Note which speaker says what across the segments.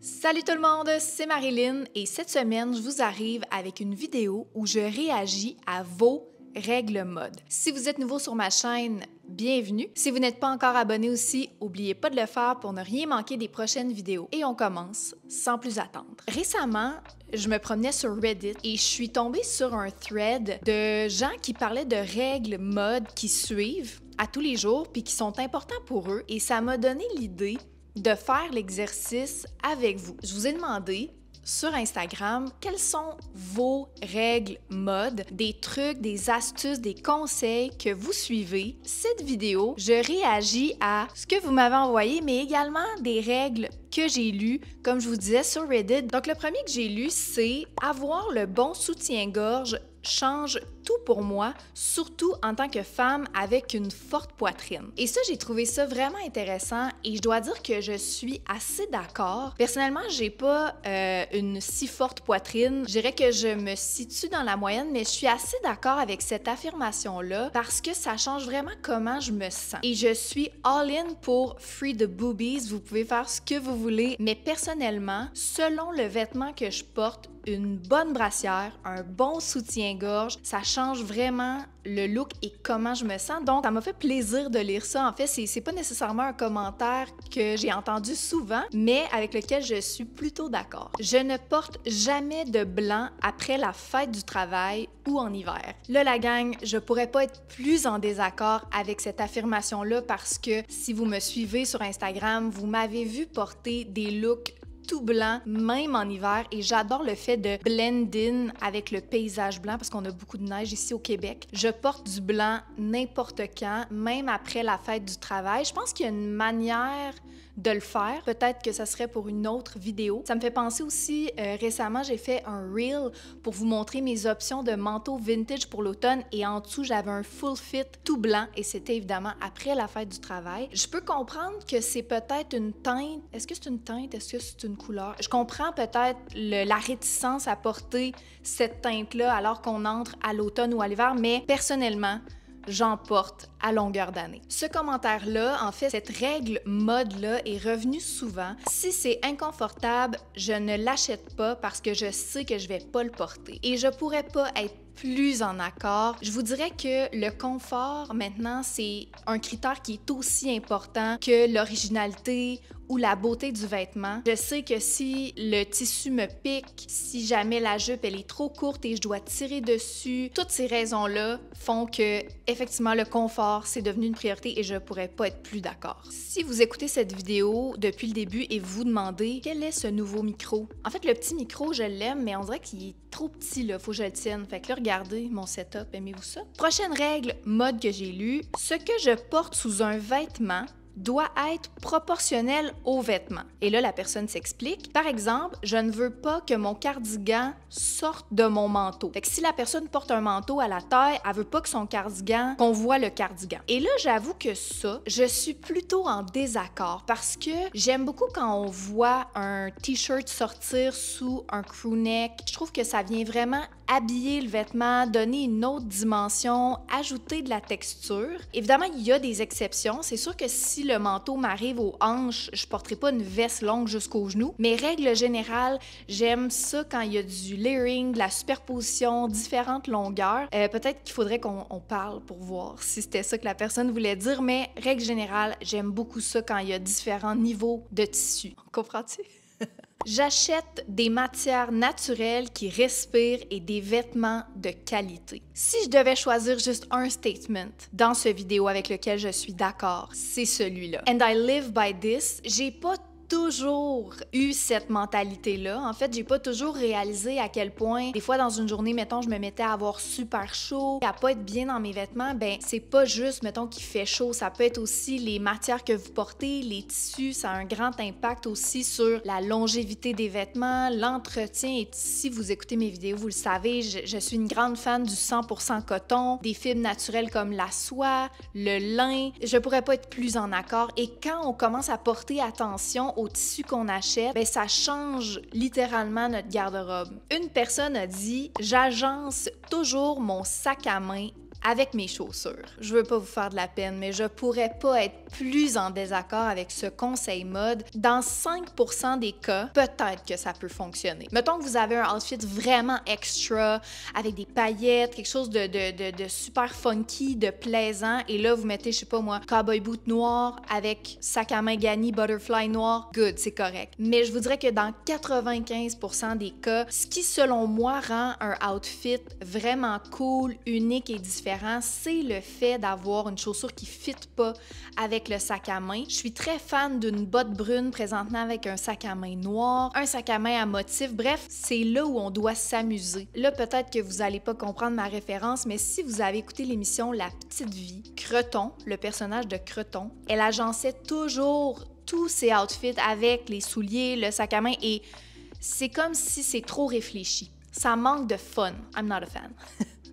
Speaker 1: Salut tout le monde, c'est Marilyn et cette semaine, je vous arrive avec une vidéo où je réagis à vos règles mode. Si vous êtes nouveau sur ma chaîne, bienvenue. Si vous n'êtes pas encore abonné aussi, n'oubliez pas de le faire pour ne rien manquer des prochaines vidéos. Et on commence sans plus attendre. Récemment, je me promenais sur Reddit et je suis tombée sur un thread de gens qui parlaient de règles mode qui suivent à tous les jours puis qui sont importants pour eux et ça m'a donné l'idée de faire l'exercice avec vous. Je vous ai demandé sur Instagram quelles sont vos règles mode, des trucs, des astuces, des conseils que vous suivez. Cette vidéo, je réagis à ce que vous m'avez envoyé, mais également des règles que j'ai lues, comme je vous disais, sur Reddit. Donc, le premier que j'ai lu, c'est « Avoir le bon soutien-gorge change tout pour moi, surtout en tant que femme avec une forte poitrine. » Et ça, j'ai trouvé ça vraiment intéressant et je dois dire que je suis assez d'accord. Personnellement, j'ai pas une si forte poitrine. Je dirais que je me situe dans la moyenne, mais je suis assez d'accord avec cette affirmation-là parce que ça change vraiment comment je me sens. Et je suis all-in pour Free the Boobies. Vous pouvez faire ce que vous voulez, mais personnellement, selon le vêtement que je porte, une bonne brassière, un bon soutien-gorge, ça change vraiment le look et comment je me sens. Donc, ça m'a fait plaisir de lire ça. En fait, c'est pas nécessairement un commentaire que j'ai entendu souvent, mais avec lequel je suis plutôt d'accord. Je ne porte jamais de blanc après la fête du travail ou en hiver. Là, la gang, je pourrais pas être plus en désaccord avec cette affirmation-là parce que si vous me suivez sur Instagram, vous m'avez vu porter des looks tout blanc, même en hiver, et j'adore le fait de blend in avec le paysage blanc parce qu'on a beaucoup de neige ici au Québec. Je porte du blanc n'importe quand, même après la fête du travail. Je pense qu'il y a une manière de le faire. Peut-être que ça serait pour une autre vidéo. Ça me fait penser aussi, récemment, j'ai fait un reel pour vous montrer mes options de manteau vintage pour l'automne et en dessous, j'avais un full fit tout blanc et c'était évidemment après la fête du travail. Je peux comprendre que c'est peut-être une teinte. Est-ce que c'est une teinte? Est-ce que c'est une couleur? Je comprends peut-être la réticence à porter cette teinte-là alors qu'on entre à l'automne ou à l'hiver, mais personnellement, j'en porte à longueur d'année. Ce commentaire-là, en fait, cette règle mode-là est revenue souvent. Si c'est inconfortable, je ne l'achète pas parce que je sais que je vais pas le porter. Et je pourrais pas être plus en accord. Je vous dirais que le confort, maintenant, c'est un critère qui est aussi important que l'originalité ou la beauté du vêtement. Je sais que si le tissu me pique, si jamais la jupe elle est trop courte et je dois tirer dessus, toutes ces raisons-là font que effectivement le confort c'est devenu une priorité et je pourrais pas être plus d'accord. Si vous écoutez cette vidéo depuis le début et vous vous demandez quel est ce nouveau micro, en fait le petit micro je l'aime mais on dirait qu'il est trop petit là, faut que je le tienne. Fait que là regardez mon setup, aimez-vous ça? Prochaine règle mode que j'ai lue, ce que je porte sous un vêtement doit être proportionnel au vêtement. Et là, la personne s'explique. Par exemple, je ne veux pas que mon cardigan sorte de mon manteau. Fait que si la personne porte un manteau à la taille, elle veut pas que son cardigan, qu'on voit le cardigan. Et là, j'avoue que ça, je suis plutôt en désaccord parce que j'aime beaucoup quand on voit un t-shirt sortir sous un crew neck. Je trouve que ça vient vraiment habiller le vêtement, donner une autre dimension, ajouter de la texture. Évidemment, il y a des exceptions. C'est sûr que si le manteau m'arrive aux hanches, je porterai pas une veste longue jusqu'aux genoux. Mais règle générale, j'aime ça quand il y a du layering, de la superposition, différentes longueurs. Peut-être qu'il faudrait qu'on parle pour voir si c'était ça que la personne voulait dire, mais règle générale, j'aime beaucoup ça quand il y a différents niveaux de tissu. Comprends-tu? J'achète des matières naturelles qui respirent et des vêtements de qualité. Si je devais choisir juste un statement dans ce vidéo avec lequel je suis d'accord, c'est celui-là. And I live by this. J'ai pas toujours eu cette mentalité-là. En fait, j'ai pas toujours réalisé à quel point, des fois dans une journée, mettons, je me mettais à avoir super chaud, à pas être bien dans mes vêtements, ben c'est pas juste, mettons, qu'il fait chaud, ça peut être aussi les matières que vous portez, les tissus, ça a un grand impact aussi sur la longévité des vêtements, l'entretien. Et si vous écoutez mes vidéos, vous le savez, je suis une grande fan du 100% coton, des fibres naturelles comme la soie, le lin. Je pourrais pas être plus en accord. Et quand on commence à porter attention au tissu qu'on achète, ben ça change littéralement notre garde-robe. Une personne a dit « J'agence toujours mon sac à main avec mes chaussures. Je veux pas vous faire de la peine, mais je pourrais pas être plus en désaccord avec ce conseil mode. Dans 5% des cas, peut-être que ça peut fonctionner. Mettons que vous avez un outfit vraiment extra, avec des paillettes, quelque chose de super funky, de plaisant, et là, vous mettez, je sais pas moi, cowboy boot noir avec sac à main Gani, butterfly noir, good, c'est correct. Mais je vous dirais que dans 95% des cas, ce qui, selon moi, rend un outfit vraiment cool, unique et différent, c'est le fait d'avoir une chaussure qui fit pas avec le sac à main. Je suis très fan d'une botte brune présentement avec un sac à main noir, un sac à main à motif. Bref, c'est là où on doit s'amuser. Là, peut-être que vous allez pas comprendre ma référence, mais si vous avez écouté l'émission La Petite Vie, Creton, le personnage de Creton, elle agençait toujours tous ses outfits avec les souliers, le sac à main, et c'est comme si c'est trop réfléchi. Ça manque de fun. I'm not a fan.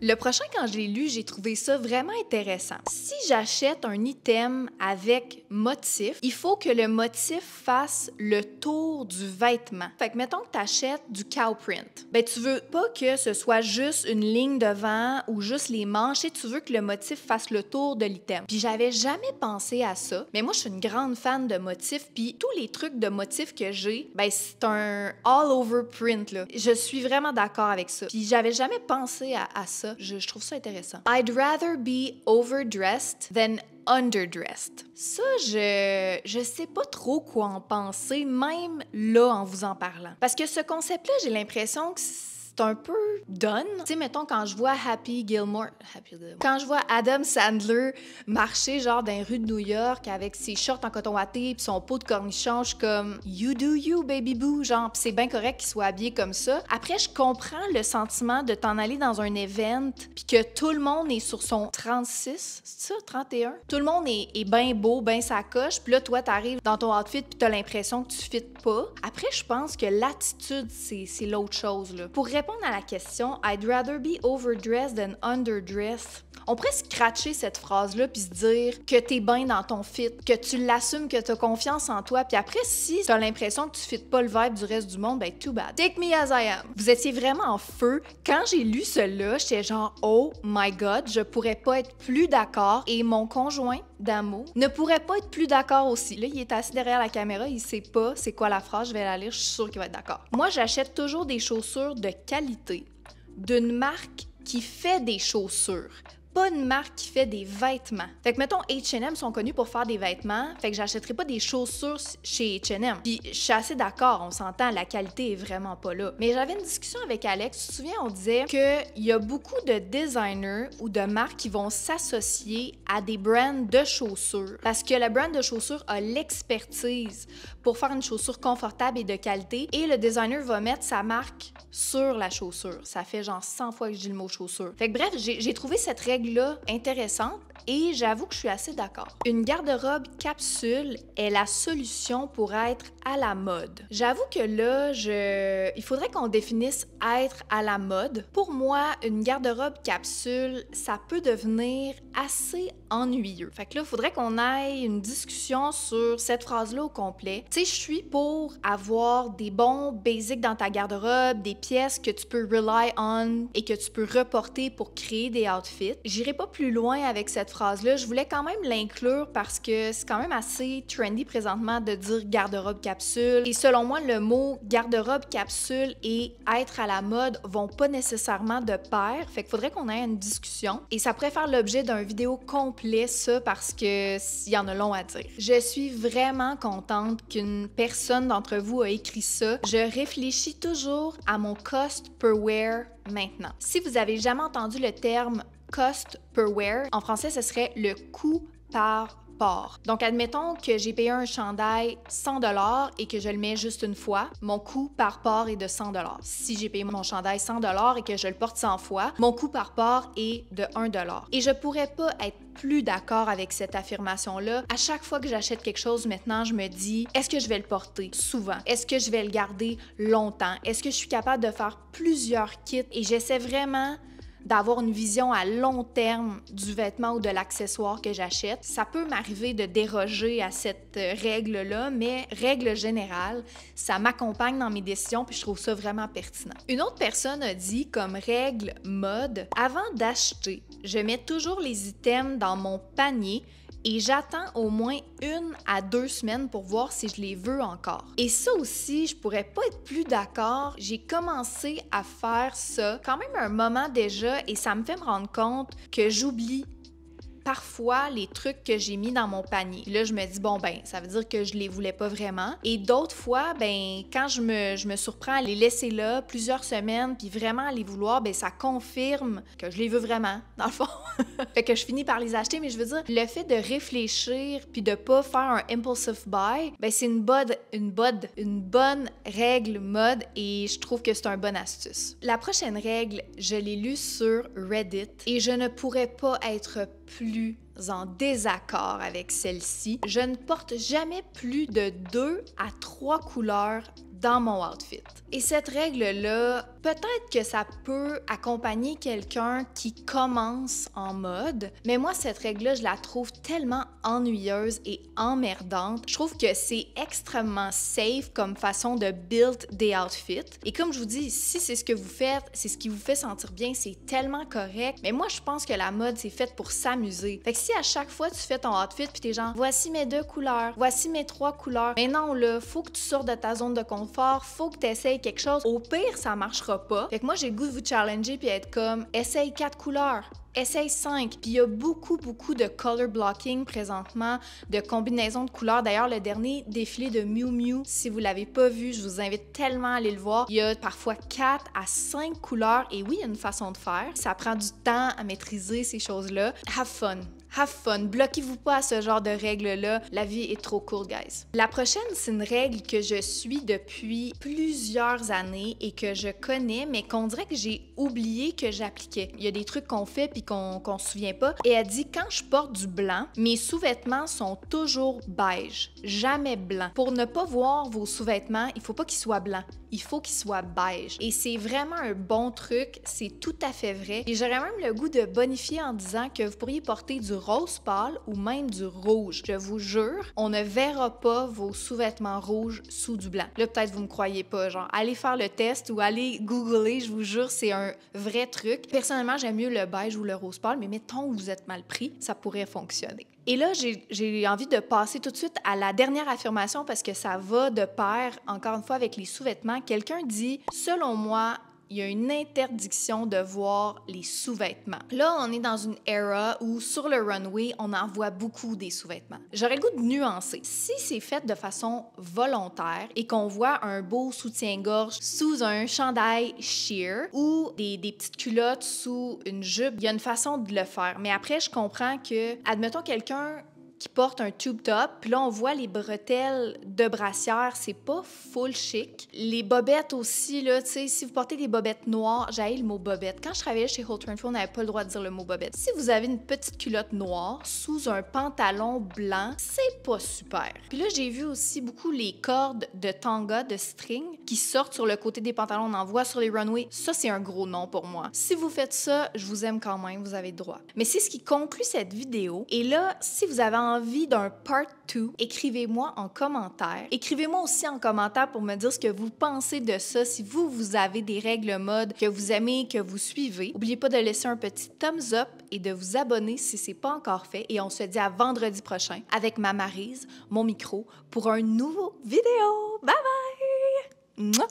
Speaker 1: Le prochain, quand je l'ai lu, j'ai trouvé ça vraiment intéressant. Si j'achète un item avec motif, il faut que le motif fasse le tour du vêtement. Fait que mettons que tu achètes du cow print. Ben, tu veux pas que ce soit juste une ligne devant ou juste les manches, et tu veux que le motif fasse le tour de l'item. Puis j'avais jamais pensé à ça, mais moi je suis une grande fan de motifs, puis tous les trucs de motifs que j'ai, ben c'est un all-over print là. Je suis vraiment d'accord avec ça. Puis j'avais jamais pensé à ça. Je trouve ça intéressant. I'd rather be overdressed than underdressed. Ça, je sais pas trop quoi en penser, même là en vous en parlant. Parce que ce concept-là, j'ai l'impression que c'est un peu done. Tu sais, mettons, quand je vois quand je vois Adam Sandler marcher genre dans les rues de New York avec ses shorts en coton watté puis son pot de cornichon, je suis comme « You do you, baby boo », genre, pis c'est bien correct qu'il soit habillé comme ça. Après, je comprends le sentiment de t'en aller dans un event puis que tout le monde est sur son 36, c'est ça, 31? Tout le monde est bien beau, bien sacoche, puis là, toi, t'arrives dans ton outfit puis t'as l'impression que tu fites pas. Après, je pense que l'attitude, c'est l'autre chose, là. Pour répondre à la question « I'd rather be overdressed than underdressed », on pourrait scratcher cette phrase-là puis se dire que t'es bien dans ton fit, que tu l'assumes, que t'as confiance en toi, puis après, si t'as l'impression que tu fites pas le vibe du reste du monde, ben too bad. Take me as I am. Vous étiez vraiment en feu. Quand j'ai lu cela, j'étais genre « Oh my God, je pourrais pas être plus d'accord » et mon conjoint d'amour ne pourrait pas être plus d'accord aussi. Là, il est assis derrière la caméra, il sait pas c'est quoi la phrase, je vais la lire, je suis sûre qu'il va être d'accord. Moi, j'achète toujours des chaussures de qualité, d'une marque qui fait des chaussures, pas une marque qui fait des vêtements. Fait que, mettons, H&M sont connus pour faire des vêtements, fait que j'achèterai pas des chaussures chez H&M. Puis, je suis assez d'accord, on s'entend, la qualité est vraiment pas là. Mais j'avais une discussion avec Alex, tu te souviens, on disait qu'il y a beaucoup de designers ou de marques qui vont s'associer à des brands de chaussures, parce que le brand de chaussures a l'expertise pour faire une chaussure confortable et de qualité, et le designer va mettre sa marque sur la chaussure. Ça fait genre 100 fois que je dis le mot chaussure. Fait que bref, j'ai trouvé cette règle-là intéressante et j'avoue que je suis assez d'accord. Une garde-robe capsule est la solution pour être à la mode. J'avoue que là, il faudrait qu'on définisse être à la mode. Pour moi, une garde-robe capsule, ça peut devenir assez ennuyeux. Fait que là, il faudrait qu'on aille une discussion sur cette phrase-là au complet. Tu sais, je suis pour avoir des bons basics dans ta garde-robe, des pièces que tu peux rely on et que tu peux reporter pour créer des outfits. J'irai pas plus loin avec cette phrase-là. Je voulais quand même l'inclure parce que c'est quand même assez trendy présentement de dire garde-robe capsule. Et selon moi, le mot garde-robe capsule et être à la mode vont pas nécessairement de pair. Fait qu'il faudrait qu'on ait une discussion. Et ça pourrait faire l'objet d'un vidéo complet, ça, parce que s'il y en a long à dire. Je suis vraiment contente qu'une personne d'entre vous a écrit ça. Je réfléchis toujours à mon cost per wear maintenant. Si vous avez jamais entendu le terme cost per wear, en français, ce serait le coût par port. Donc, admettons que j'ai payé un chandail 100$ et que je le mets juste une fois, mon coût par port est de 100$. Si j'ai payé mon chandail 100$ et que je le porte 100 fois, mon coût par port est de 1$. Et je pourrais pas être plus d'accord avec cette affirmation-là. À chaque fois que j'achète quelque chose maintenant, je me dis, est-ce que je vais le porter souvent? Est-ce que je vais le garder longtemps? Est-ce que je suis capable de faire plusieurs kits? Et j'essaie vraiment d'avoir une vision à long terme du vêtement ou de l'accessoire que j'achète. Ça peut m'arriver de déroger à cette règle-là, mais règle générale, ça m'accompagne dans mes décisions puis je trouve ça vraiment pertinent. Une autre personne a dit comme règle mode, avant d'acheter, je mets toujours les items dans mon panier et j'attends au moins 1 à 2 semaines pour voir si je les veux encore. Et ça aussi, je pourrais pas être plus d'accord. J'ai commencé à faire ça quand même un moment déjà et ça me fait me rendre compte que j'oublie parfois les trucs que j'ai mis dans mon panier. Là, je me dis, bon, ben, ça veut dire que je les voulais pas vraiment. Et d'autres fois, ben, quand je me surprends à les laisser là plusieurs semaines, puis vraiment à les vouloir, ben, ça confirme que je les veux vraiment, dans le fond. Fait que je finis par les acheter, mais je veux dire, le fait de réfléchir puis de pas faire un impulsive buy, ben, c'est une bonne règle mode et je trouve que c'est une bonne astuce. La prochaine règle, je l'ai lue sur Reddit et je ne pourrais pas être plus en désaccord avec celle-ci. Je ne porte jamais plus de 2 à 3 couleurs dans mon outfit. Et cette règle-là, peut-être que ça peut accompagner quelqu'un qui commence en mode, mais moi, cette règle-là, je la trouve tellement ennuyeuse et emmerdante. Je trouve que c'est extrêmement safe comme façon de build des outfits. Et comme je vous dis, si c'est ce que vous faites, c'est ce qui vous fait sentir bien, c'est tellement correct. Mais moi, je pense que la mode, c'est faite pour s'amuser. Fait que si à chaque fois, tu fais ton outfit puis t'es genre, voici mes 2 couleurs, voici mes 3 couleurs, mais non, là, faut que tu sortes de ta zone de confort, faut que tu essayes quelque chose. Au pire, ça marchera pas. Fait que moi, j'ai le goût de vous challenger puis être comme, essaye 4 couleurs. Essaye 5. Puis il y a beaucoup de color blocking présentement, de combinaisons de couleurs. D'ailleurs, le dernier défilé de Miu Miu, si vous l'avez pas vu, je vous invite tellement à aller le voir. Il y a parfois 4 à 5 couleurs et oui, il y a une façon de faire. Ça prend du temps à maîtriser ces choses-là. Have fun. Have fun. Bloquez-vous pas à ce genre de règles-là. La vie est trop courte, guys. La prochaine, c'est une règle que je suis depuis plusieurs années et que je connais, mais qu'on dirait que j'ai oublié que j'appliquais. Il y a des trucs qu'on fait puis qu'on se souvient pas. Et elle dit, quand je porte du blanc, mes sous-vêtements sont toujours beige, jamais blanc. Pour ne pas voir vos sous-vêtements, il faut pas qu'ils soient blancs. Il faut qu'ils soient beige. Et c'est vraiment un bon truc. C'est tout à fait vrai. Et j'aurais même le goût de bonifier en disant que vous pourriez porter du rose pâle ou même du rouge. Je vous jure, on ne verra pas vos sous-vêtements rouges sous du blanc. Là, peut-être vous me croyez pas. Genre, allez faire le test ou allez googler. Je vous jure, c'est un vrai truc. Personnellement, j'aime mieux le beige ou le rose pâle, mais mettons que vous êtes mal pris, ça pourrait fonctionner. Et là, j'ai envie de passer tout de suite à la dernière affirmation parce que ça va de pair, encore une fois, avec les sous-vêtements. Quelqu'un dit, selon moi, il y a une interdiction de voir les sous-vêtements. Là, on est dans une era où sur le runway, on en voit beaucoup des sous-vêtements. J'aurais le goût de nuancer. Si c'est fait de façon volontaire et qu'on voit un beau soutien-gorge sous un chandail sheer ou des petites culottes sous une jupe, il y a une façon de le faire. Mais après, je comprends que, admettons quelqu'un qui porte un tube top, puis là, on voit les bretelles de brassière, c'est pas full chic. Les bobettes aussi, là, tu sais, si vous portez des bobettes noires, j'haïs le mot bobette. Quand je travaillais chez Holt Renfrew, on n'avait pas le droit de dire le mot bobette. Si vous avez une petite culotte noire sous un pantalon blanc, c'est pas super. Puis là, j'ai vu aussi beaucoup les cordes de tanga, de string, qui sortent sur le côté des pantalons, on en voit sur les runways. Ça, c'est un gros non pour moi. Si vous faites ça, je vous aime quand même, vous avez le droit. Mais c'est ce qui conclut cette vidéo. Et là, si vous avez envie d'un part 2, écrivez-moi en commentaire. Écrivez-moi aussi en commentaire pour me dire ce que vous pensez de ça, si vous avez des règles mode que vous aimez, que vous suivez. N'oubliez pas de laisser un petit thumbs up et de vous abonner si ce n'est pas encore fait. Et on se dit à vendredi prochain avec ma Maryse, mon micro, pour un nouveau vidéo. Bye bye! Mouah!